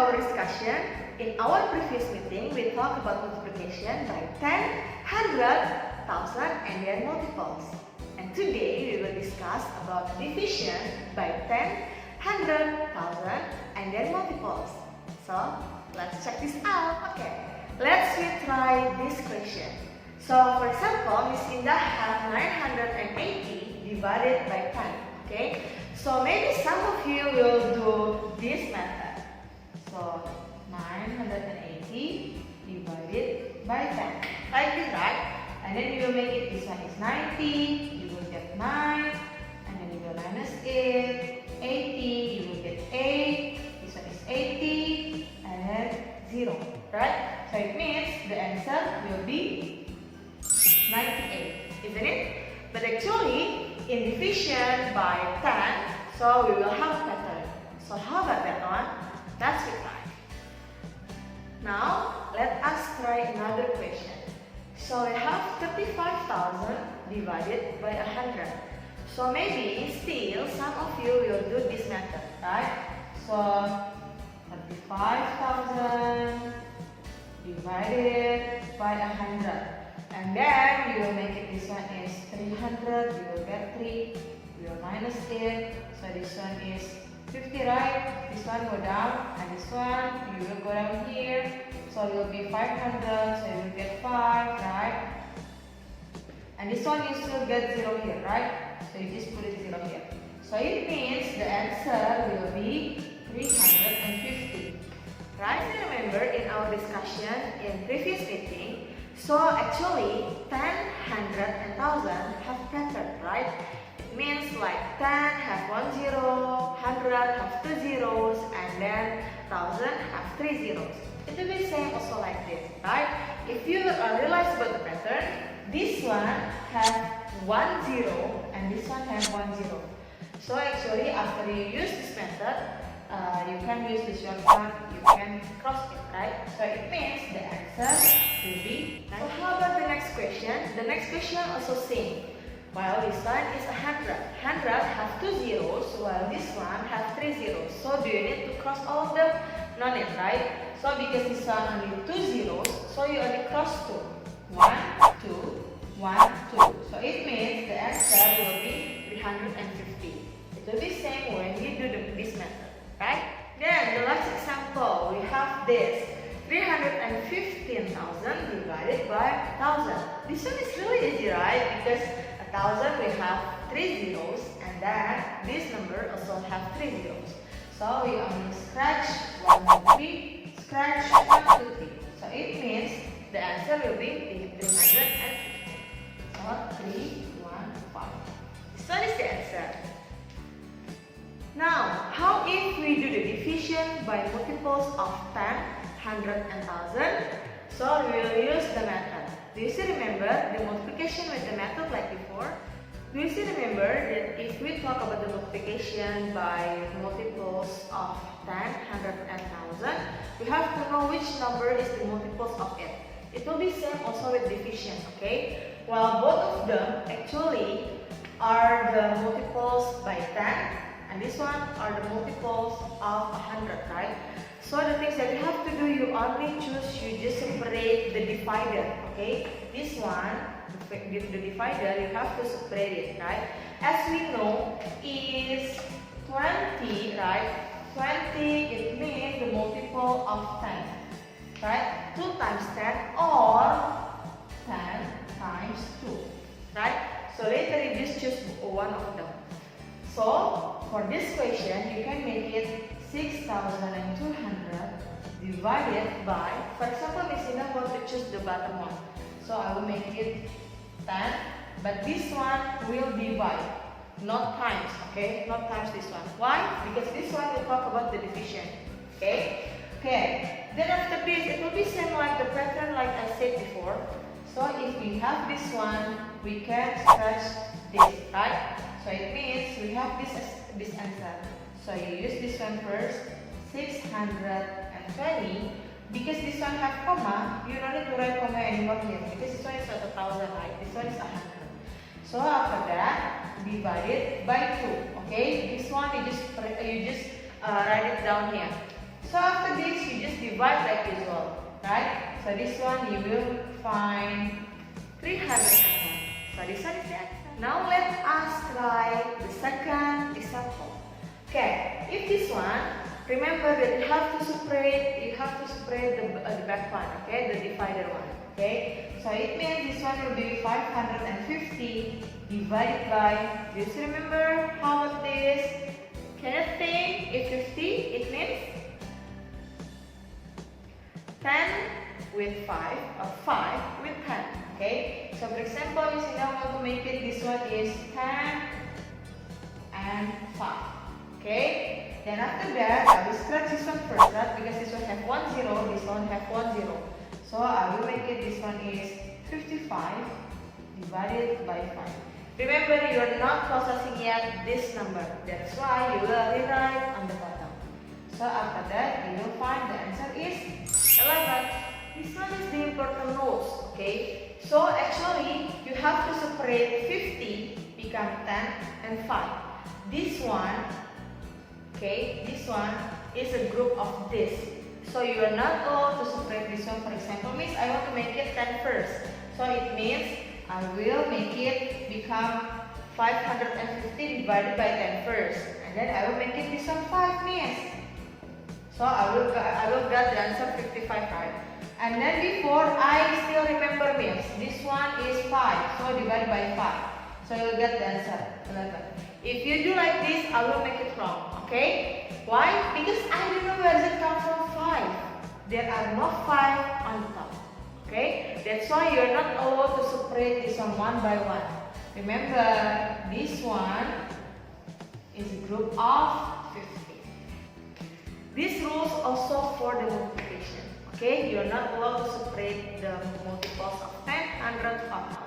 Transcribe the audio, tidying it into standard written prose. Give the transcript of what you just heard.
our discussion. In our previous meeting, we talked about multiplication by 10, 100, 1000 and their multiples. And today we will discuss about division by 10, 100, 1000 and their multiples. So let's check this out. Okay, let's try this question. So for example, Miss Indah have 980 divided by 10. Okay, so maybe some of you will do this method. So 980 divided by 10, like this, right? And then you will make it, this one is 90, you will get 9, and then you will minus it, 80, you will get 8, this one is 80, and then 0, right? So it means the answer will be 98, isn't it? But actually, in division by 10, so we will have a pattern. So how about that one? Let's try. Now, let us try another question. So we have 35,000 divided by 100. So maybe still some of you will do this method, right? So 35,000 divided by 100. And then you will make it, this one is 300, you will get 3, you will minus it, so this one is 50, right? This one go down, and this one, you will go down here, so it will be 500, so you will get 5, right? And this one you still get 0 here, right? So you just put it 0 here. So it means the answer will be 350, right? Remember in our discussion in previous meeting, so actually 10, 100 and 1000 have pattern, right? It means like 10 have 1 0, 100 have 2 zeros, and then 1000 have 3 zeros. It will be same also like this, right? If you realize about the pattern, this one have 1 0 and this one have 1 0. So actually after you use this method, you can use the shortcut, you can cross it, right? So it means the answer will be 9. So how about the next question? The next question also same. While this one is 100. 100 have 2 zeros, while this one have 3 zeros. So do you need to cross all of them? No need, right? So because this one only 2 zeros, so you only cross 2. 1, 2, 1, 2. So it means the answer will be 350. It will be same when you do this method, right? Then the last example, we have this 315,000 divided by 1000. This one is really easy, right? Because 1000 we have 3 zeros, and then this number also have 3 zeros. So we only scratch 1, 2, 3, scratch 1, 2, 3. So it means the answer will be 350. So 3, 1, 5. This one is the answer. Now, how if we do the division by multiples of 10, 100 and 1000? So we will use the method. Do you still remember the multiplication with the method like before? Do you still remember that if we talk about the multiplication by multiples of 10, 100 and 1000, we have to know which number is the multiples of it. It will be same also with division, okay? While both of them actually are the multiples by 10, and this one are the multiples of 100, right? So the things that you have to do, you only choose, you just separate the divider, okay? This one, the divider, you have to separate it, right? As we know, is 20, right? 20, it means the multiple of 10, right? 2 times 10 or 10 times 2, right? So later you just choose one of them. So, for this question, you can make it 6,200 divided by, for example, Miss Indah want to choose the bottom one. So, I will make it 10, but this one will divide, not times, okay? Not times this one. Why? Because this one will talk about the division, okay? Okay, then after this, it will be same like the pattern like I said before. So, if we have this one, we can scratch this, right? So it means we have this answer. So you use this one first, 620. Because this one have comma, you don't need to write comma anymore here. Because this one is not 1000, right? This one is 100. So after that, divide it by 2. Okay, this one you just write it down here. So after this, you just divide like usual, right? So this one you will find 310. So this one is the answer. Now let us try the second example. Okay, if this one, remember that you have to separate the back one, okay, the divider one, okay. So it means this one will be 550 divided by. Do you still remember how much this? Can you think if 50? It means 10 with 5 or 5 with 10. Okay. So for example, you see now want to make it. This one is 10 and 5. Okay. Then after that, I will scratch this one first, right? Because this one have 1 0, this one have 1 0. So I will make it. This one is 55 divided by 5. Remember, you are not processing yet this number. That's why you will rewrite on the bottom. So after that, you will find the answer is 11. This one is the important rules. Okay. So actually, you have to separate 50 become 10 and 5. This one, okay, this one is a group of this. So you are not allowed to separate this one. For example, means I want to make it 10 first. So it means I will make it become 550 divided by 10 first. And then I will make it this one 5 means. So I will get the answer 55, right? And then before I still remember means this one is 5. So divided by 5. So you will get the answer 11. If you do like this, I will make it wrong. Okay? Why? Because I don't know where does it come from 5. There are no 5 on the top. Okay? That's why you are not allowed to separate this one by one. Remember, this one is a group of 50. These rules also for the multiplication. Okay? You are not allowed to separate the multiples of 10, 100, or 1000.